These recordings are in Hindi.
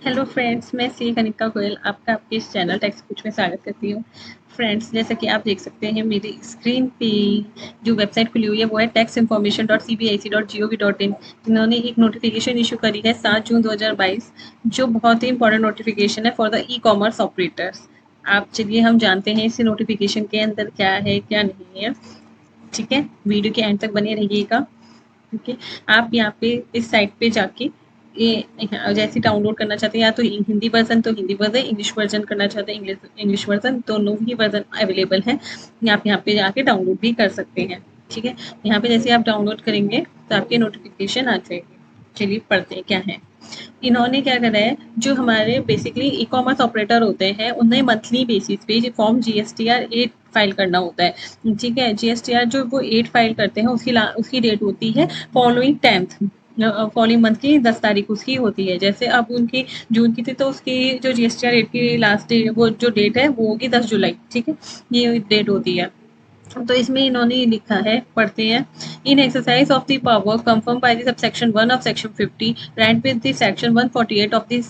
हेलो फ्रेंड्स, मैं सी कनिका गोयल आपका आपके इस चैनल टेक्स्ट कुछ में स्वागत करती हूँ। फ्रेंड्स, जैसा कि आप देख सकते हैं मेरी स्क्रीन पे जो वेबसाइट खुली हुई है वो है taxinformation.cbic.gov.in। इन्होंने एक नोटिफिकेशन इशू करी है 7 जून 2022, जो बहुत ही इंपॉर्टेंट नोटिफिकेशन है for the e commerce operators. आप चलिए हम जानते हैं इस नोटिफिकेशन के अंदर क्या है क्या नहीं है। ठीक है, वीडियो के एंड तक बने रहिएगा। ओके, आप यहाँ पे इस साइट पे जाके ये जैसे डाउनलोड करना चाहते हैं या तो हिंदी वर्जन तो हिंदी वर्जन, इंग्लिश वर्जन करना चाहते हैं इंग्लिश वर्जन, दोनों ही वर्जन अवेलेबल हैं। आप यहाँ पे जाके डाउनलोड भी कर सकते हैं। ठीक है, यहाँ पे जैसे आप डाउनलोड करेंगे तो आपके नोटिफिकेशन आ जाएगी। चलिए पढ़ते हैं क्या है। इन्होंने क्या करा है, जो हमारे बेसिकली ई कॉमर्स ऑपरेटर होते हैं उन्हें मंथली बेसिस पे फॉर्म जीएसटीआर 8 फाइल करना होता है। ठीक है, जीएसटीआर जो वो 8 फाइल करते हैं उसकी डेट होती है फॉलोइंग 10th, फॉलोइंग मंथ की 10 तारीख उसकी होती है। जैसे अब उनकी जून की थी तो उसकी जो जीएसटीआर 8 की लास्ट डेट, वो जो डेट है वो होगी 10 जुलाई। ठीक है, ये डेट होती है। तो इसमें इन्होंने लिखा है, पढ़ते हैं। In exercise of the power confirm by the subsection 1 of section 50 rank with the section 148 of the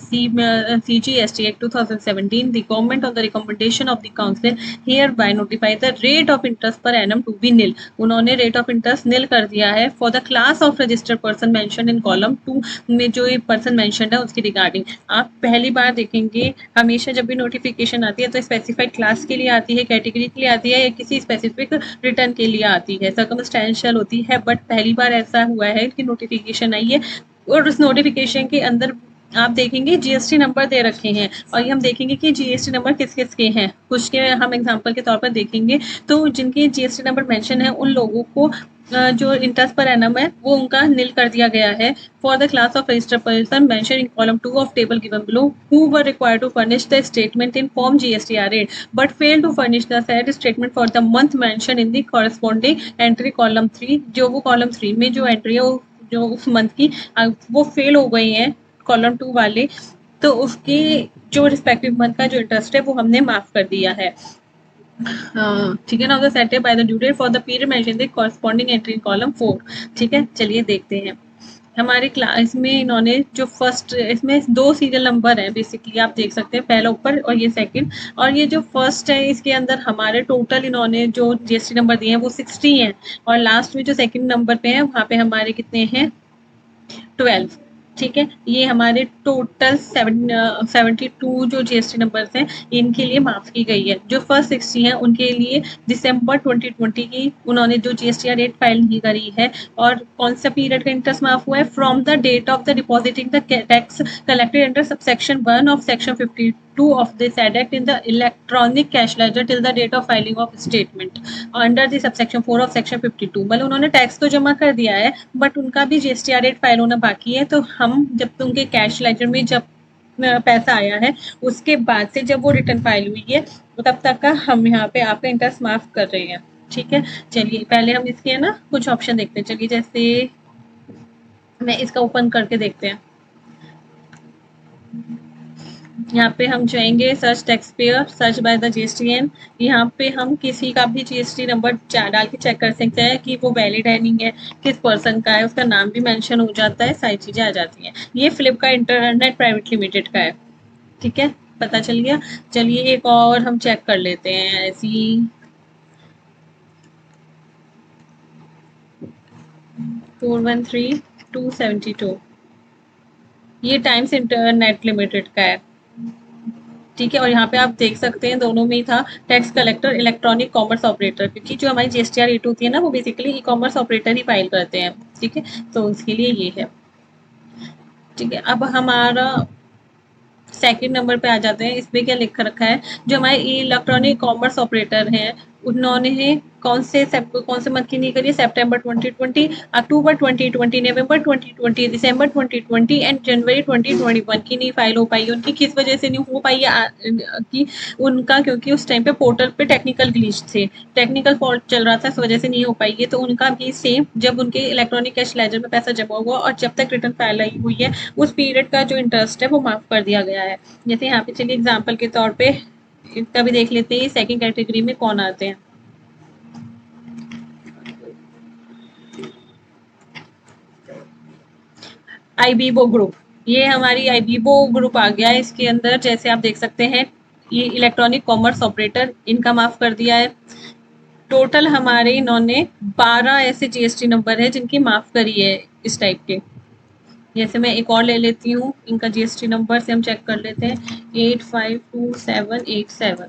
CGST act 2017, the government on the recommendation of the council hereby notify the rate of interest per annum to be nil. उन्होंने रेट ऑफ इंटरेस्ट निल कर दिया है for the class of registered person mention in column 2 में जो ये पर्सन मेंशन है उसकी रिगार्डिंग। आप पहली बार देखेंगे, हमेशा जब भी नोटिफिकेशन आती है तो स्पेसिफाइड क्लास के लिए आती है, कैटेगरी के लिए आती है या किसी स्पेसिफिक रिटर्न के लिए आती है, सर्कमस्टेंशियल होती है। बट पहली बार ऐसा हुआ है कि नोटिफिकेशन आई है और उस नोटिफिकेशन के अंदर आप देखेंगे जीएसटी नंबर दे रखे हैं। और ये हम देखेंगे कि जीएसटी नंबर किस किस के हैं, कुछ के हम एग्जांपल के तौर पर देखेंगे। तो जिनके जीएसटी नंबर मेंशन है उन लोगों को जो इंटरेस्ट पर एनम है वो उनका नील कर दिया गया है for the class of registered person mentioned in column 2 of table given below who were required to furnish the statement in form GSTR8 but failed to furnish the said statement for the month mentioned in the corresponding entry column 3। जो वो column 3 में जो एंट्री है जो उस मंथ की वो फेल हो गई है कॉलम 2 वाले, तो उसकी जो रिस्पेक्टिव मंथ का जो इंटरेस्ट है वो हमने माफ कर दिया है। ठीक है ना, set by the due date for the period mention the corresponding entry in column 4। ठीक है, चलिए देखते हैं। हमारे क्लास में इन्होंने जो फर्स्ट, इसमें दो सीरियल नंबर हैं बेसिकली, आप देख सकते हैं, पहला ऊपर और ये सेकंड। और ये जो फर्स्ट है इसके अंदर हमारे टोटल इन्होंने जो जीएसटी नंबर दिए हैं वो 60 हैं। और लास्ट में जो सेकंड नंबर पे है वहाँ पे हमारे कितने हैं, 12। ठीक है, ये हमारे टोटल 72 जो जीएसटी नंबर्स हैं इनके लिए माफ की गई है। जो फर्स्ट 60 हैं उनके लिए दिसंबर 2020 की उन्होंने जो जीएसटीआर रेट फाइल नहीं करी है। और कौन सा पीरियड का इंटरेस्ट माफ हुआ है, from the date of the depositing the tax collected under subsection 1 of section 52 of this act in the electronic cash ledger till the date of filing of statement under the subsection 4 of section 52। मतलब उन्होंने टैक्स तो जमा कर दिया है बट उनका भी जीएसटीआर रेट फाइल होना बाकी है। तो हम जब उनके कैश लेजर में जब पैसा आया है उसके बाद से जब वो रिटर्न फाइल हुई है तो तब तक का हम यहाँ पे आपका इंटरेस्ट माफ कर रहे हैं। ठीक है, चलिए पहले हम इसके ना कुछ ऑप्शन देखते हैं। चलिए जैसे मैं इसका ओपन करके देखते हैं। यहाँ पे हम जाएंगे search tax payer, search by the GSTN. यहाँ पे हम किसी का भी जीएसटी नंबर डाल के चेक कर सकते हैं कि वो वैलिड है नहीं है, किस पर्सन का है, उसका नाम भी मेंशन हो जाता है, सारी चीजें आ जाती हैं। ये फ्लिपकार्ट इंटरनेट प्राइवेट लिमिटेड का है। ठीक है, पता चल गया। चलिए एक और हम चेक कर लेते हैं ऐसी 413272। ये टाइम्स इंटरनेट लिमिटेड का है। ठीक है, और यहाँ पे आप देख सकते हैं दोनों में ही था tax collector electronic commerce operator, क्योंकि जो हमारी जीएसटीआर रेट होती है ना वो बेसिकली ई कॉमर्स ऑपरेटर ही फाइल करते हैं। ठीक है, तो उसके लिए ये है। ठीक है, अब हमारा सेकंड नंबर पे आ जाते हैं। इसमें क्या लिख रखा है, जो हमारे इलेक्ट्रॉनिक कॉमर्स ऑपरेटर हैं उन्होंने कौन से मंथ की नहीं करी है, सितंबर 2020, अक्टूबर 2020, नवंबर 2020, दिसंबर 2020 एंड जनवरी 2021 की नहीं फाइल हो पाई है। उनकी किस वजह से नहीं हो पाई है कि उनका, क्योंकि उस टाइम पे पोर्टल पे टेक्निकल ग्लिच थे, टेक्निकल फॉल्ट चल रहा था, इस वजह से नहीं हो पाई है। तो उनका भी सेम, जब उनके इलेक्ट्रॉनिक कैश लेजर में पैसा जमा हुआ और जब तक रिटर्न फाइल आई हुई है उस पीरियड का जो इंटरेस्ट है वो माफ कर दिया गया है। जैसे यहाँ पे चलिए एग्जाम्पल के तौर पे इनका भी देख लेते हैं सेकंड कैटेगरी में कौन आते हैं। आईबीबो ग्रुप। ये हमारी आईबीबो ग्रुप आ गया है इसके अंदर, जैसे आप देख सकते हैं ये इलेक्ट्रॉनिक कॉमर्स ऑपरेटर, इनका माफ कर दिया है। टोटल हमारे इन्होंने 12 ऐसे जीएसटी नंबर है जिनकी माफ करी है इस टाइप के। जैसे मैं एक और ले लेती हूँ, इनका जीएसटी नंबर से हम चेक कर लेते हैं, 852787।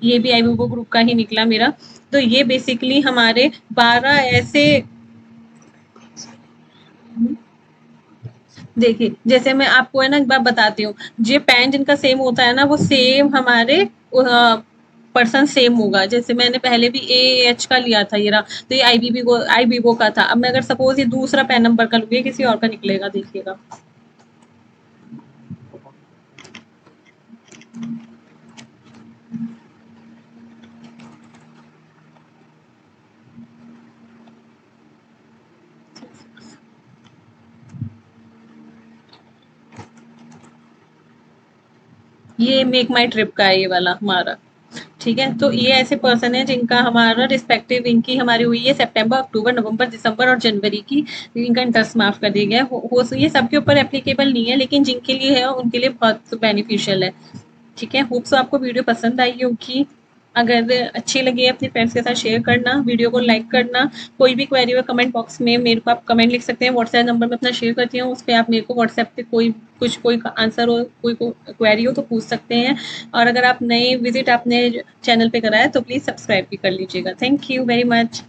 ये भी आईबीबो ग्रुप का ही निकला मेरा। तो ये बेसिकली हमारे 12 ऐसे, देखिए जैसे मैं आपको है ना एक बार बताती हूँ, ये पैन जिनका सेम होता है ना वो सेम हमारे पर्सन सेम होगा। जैसे मैंने पहले भी ए एच का लिया था ये रहा, तो ये आईबीबो का था। अब मैं अगर सपोज ये दूसरा पैन नंबर का लूंगी, किसी और का निकलेगा, देखिएगा। ये मेक माई ट्रिप का है ये वाला हमारा। ठीक है, तो ये ऐसे पर्सन है जिनका हमारा रिस्पेक्टिव इनकी हमारी हुई है सितंबर, अक्टूबर, नवंबर, दिसंबर और जनवरी की। इनका इंटरेस्ट माफ कर दिया गया है। ये सबके ऊपर एप्लीकेबल नहीं है, लेकिन जिनके लिए है उनके लिए बहुत बेनिफिशियल है। ठीक है, होप सो आपको वीडियो पसंद आई होगी। अगर अच्छी लगी है अपने फ्रेंड्स के साथ शेयर करना, वीडियो को लाइक करना। कोई भी क्वेरी हो कमेंट बॉक्स में मेरे को आप कमेंट लिख सकते हैं। व्हाट्सएप नंबर में अपना शेयर करती हूँ, उस पर आप मेरे को व्हाट्सएप पे कोई आंसर हो, कोई क्वेरी हो तो पूछ सकते हैं। और अगर आप नए विजिट आपने चैनल पे करा है तो प्लीज़ सब्सक्राइब भी कर लीजिएगा। Thank you very much.